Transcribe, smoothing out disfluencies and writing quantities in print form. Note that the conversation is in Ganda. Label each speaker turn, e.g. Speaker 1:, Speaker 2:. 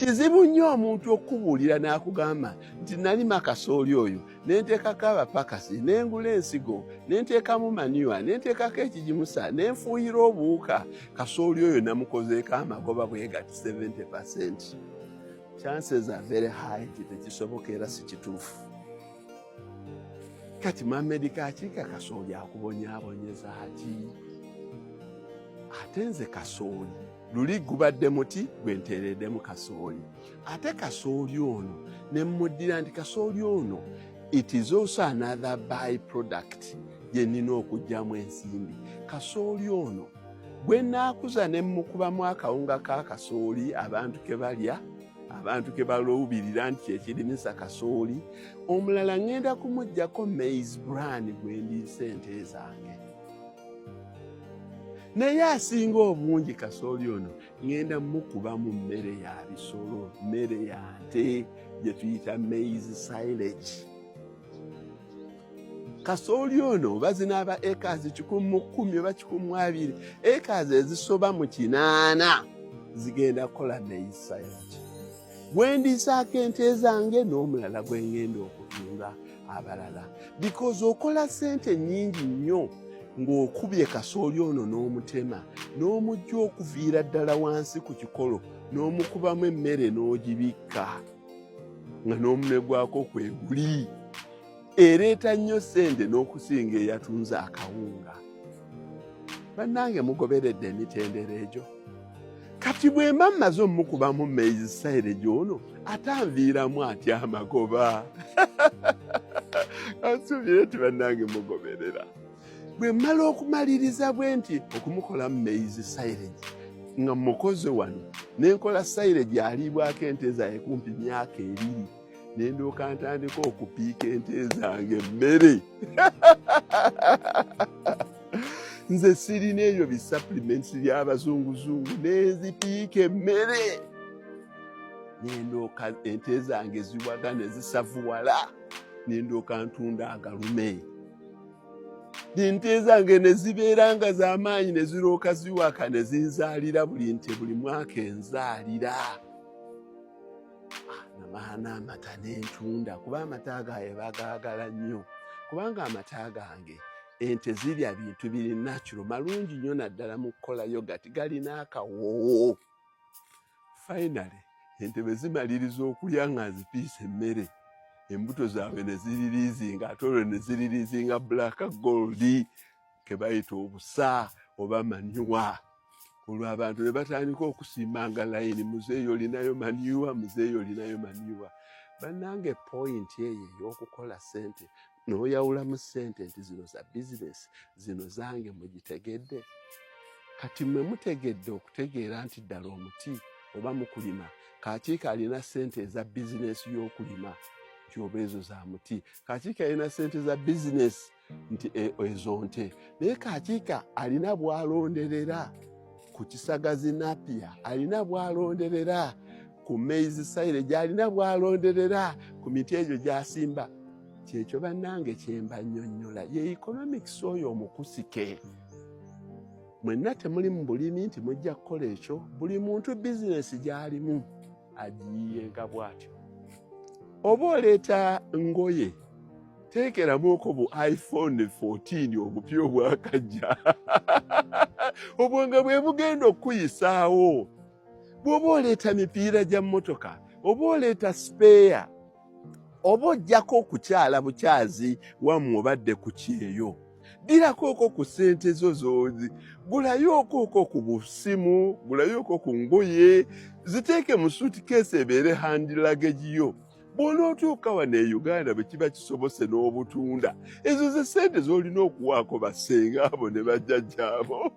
Speaker 1: Kizibu nnyo omuntu okubuulira n'akugamba nti nalima kasooli oyo ne nteekako abapakasi ne ngula ensigo ne nteekamu manure ne nteekako ekigimusa ne nfuuyira obuwuka kasooli oyo namukozeeko amagoba bwe gati 70%. Chances are very high nti tekisoboka era si kituufu. Kati Mohamed Kakiika kasooli akubonyaabonyeza ki? Ate nze kasooli luli gubadde muti gwe nteereddemu kasooli. Ate kasooli ono ne mmuddira nti kasooli ono it is also another byproduct gye nnina okuggyamu ensimbi. Kasooli ono bwe naakuza ne mmukubamu akawunga ka kasooli abantu ke balya, abantu ke baluubirira nti kyekirimisa kasooli, omulala ngenda kumuggyako maize bran gwe ndiisa ente zange. Naye asinga obungi kasooli ono ngenda mukubamu mmere ya bisolo, mmere ya nte gye tuyita maize silage. Kasooli ono bazinaaba acres 110 oba 120, acres ezisoba mu 8 zigenda kukola maize silage. Bwe ndiisaako ente zange n'omulala gwe ngenda okutunga abalala. Because okola ssente nnyingi nnyo ng'okubye kasooli ono n'omutema n'omujja okuviira ddala wansi ku kikolo n'omukubamu emmere n'ogibikka nga n'omunwe gwako kwe guli. Ereeta nnyo ssente n'okusinga eyatunze akawunga. Bannange mugoberedde emitendera egyo. Kati bwe mba mmaze omukubamu maize silage ono atanviiramu atya amagoba. Ansuubire nti bannange mugoberera. Bwe mmala okumaliriza bwe nti okumukolamu maize silage nga mukoze wano ne nkola silage aliibwako ente zange kumpi myaka 2 ne ndooka ntandika okupiika ente zange emmere. Nze sirina ebyo bisupplements by'abazunguzungu nezipiika emmere. Nendooka ente zange ziwaga ne zisavuwala ne ndooka ntunda agalume. Ente zange ne zibeera nga z'amaanyi ne zirooka ziwaka ne zinzaalira buli nte buli mwaka enzaalira. Namaana amata ne ntunda kuba amata gange bagaagala nnyo. Kubanga amata gange ente zirya bintu biri natural malungi nnyo naddala mu kukola yogurt galina akawoowo. Finally ente bwe zimaliriza okulya nga zipiisa emmere embuto zaabwe ne ziririizinga ate olwo ne ziririizinga black gold ke bayita obusa oba manure. Olwo abantu ne batandika okusimbanga layini, muzeeyo olinayo manure, muzeeyo olinayo manure. Bannange point eyo ey'okukola ssente n'oyawulamu ssente nti zino za bizinesi zino zange mugitegedde. Kati mmwe mutegedde okutegeera nti ddala omuti oba mu kulima Kakiika alina ssente eza bizinesi y'okulima nti oba ezo za muti. Kakiika alina ssente za bizinesi nti ezo nte. Naye Kakiika alina bw'alonderera ku kisagazi Napier, alina bw'alonderera ku maize silage, alina bw'alonderera ku miti egyo gy'asimba. Kyekyo bannange kyemba nnyonnyola ye economics oyo omukusike. Mwenna temuli mu bulimi nti mujja kukola ekyo, buli muntu bizinesi gy'alimu agiyiyenga bw'atyo. Oba oleeta ngoye teekeramuko bu iPhone 14 obupya obwakajja obwo nga bwe bugenda okuyisaawo. Bw'oba oleeta mipiira gya mmotoka, oba oleeta spare, oba ojjako okukyala bukyazi wammwe obadde ku kyeyo, dirako okwo ku ssente zo zoozi, gulayo okwo ku busimu, gulayo okwo ku ngoye, ziteeke mu suitcase ebeere hand luggage yo. Bw'onootuuka wano e Uganda bwe kiba kisobose n'obutunda, ezo ze ssente z'olina okuwaako bassenga abo ne bajjajjaabo.